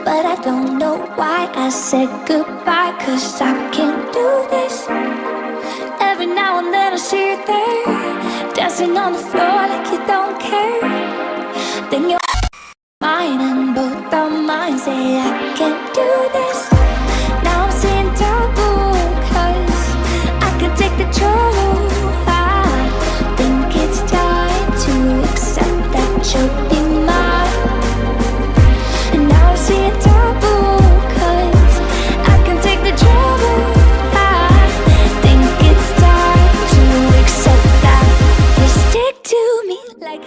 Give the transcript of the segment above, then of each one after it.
but I don't know why I said goodbye. Cause I can't do this. Every now and then I see you there, dancing on the floor like you don't care. Then you're mine and both our minds say I can't do this. Now I'm seeing double, cause I can take the trouble. I think it's time to accept that you'll be mine. And now I'm seeing double, cause I can take the trouble. I think it's time to accept that you stick to me like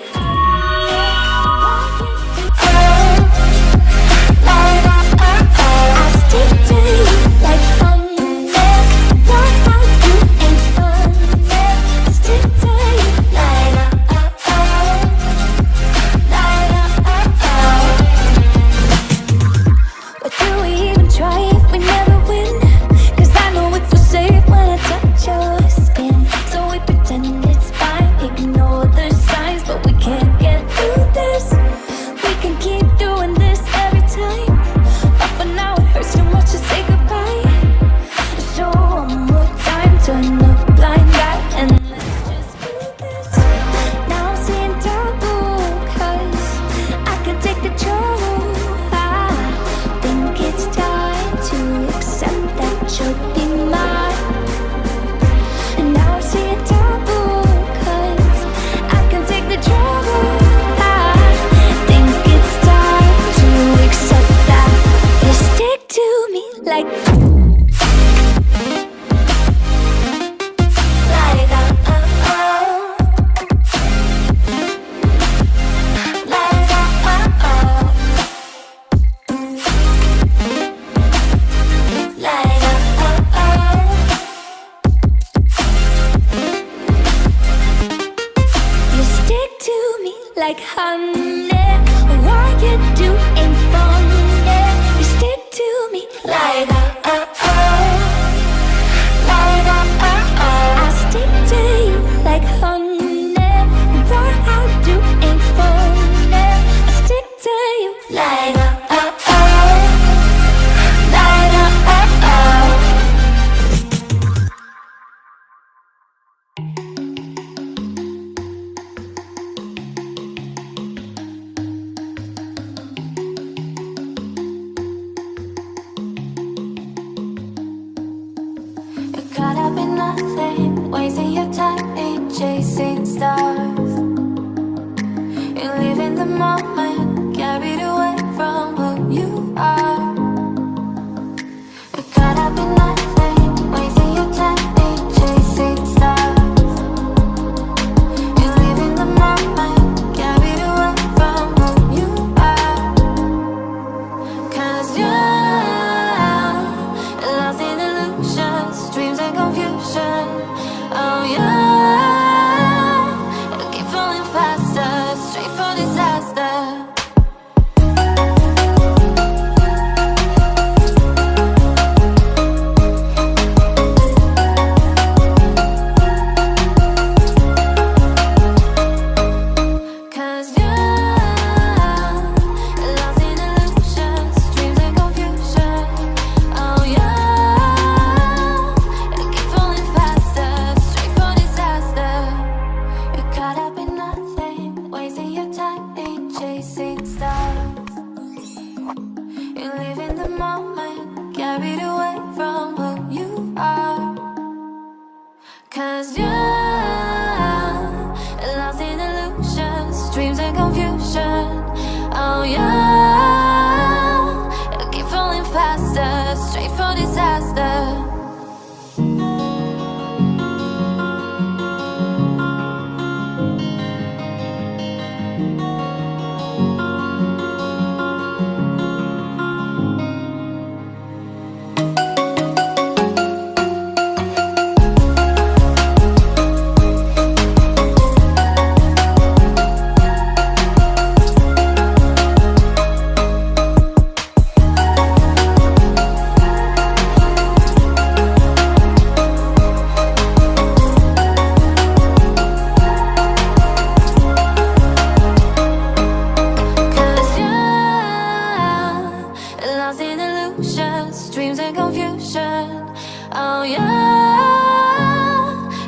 dreams and confusion. Oh yeah,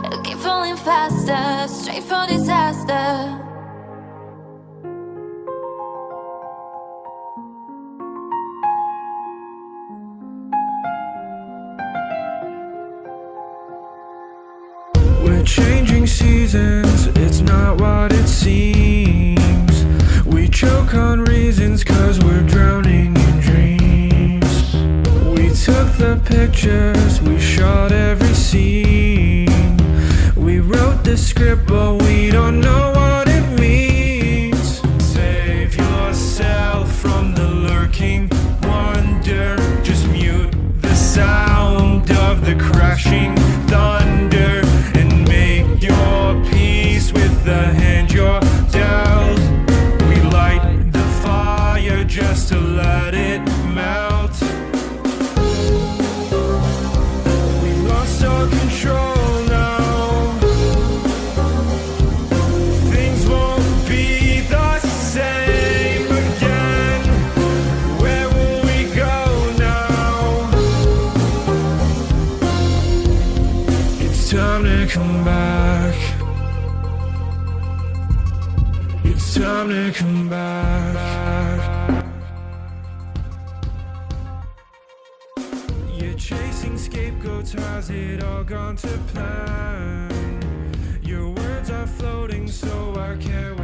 it'll keep falling faster, straight for disaster. We're changing seasons, it's not what it seems. We choke on reasons cause we're drowning in dreams. We took the pictures, we shot every scene. We wrote the script but we don't know what it means. Save yourself from the lurking wonder. Just mute the sound of the crashing thunder. The hand you're dealt. We light the fire just to let it melt. We lost our control now. Things won't be the same again. Where will we go now? It's time to come back. It's time to come back. You're chasing scapegoats, has it all gone to plan? Your words are floating, so I can't wait.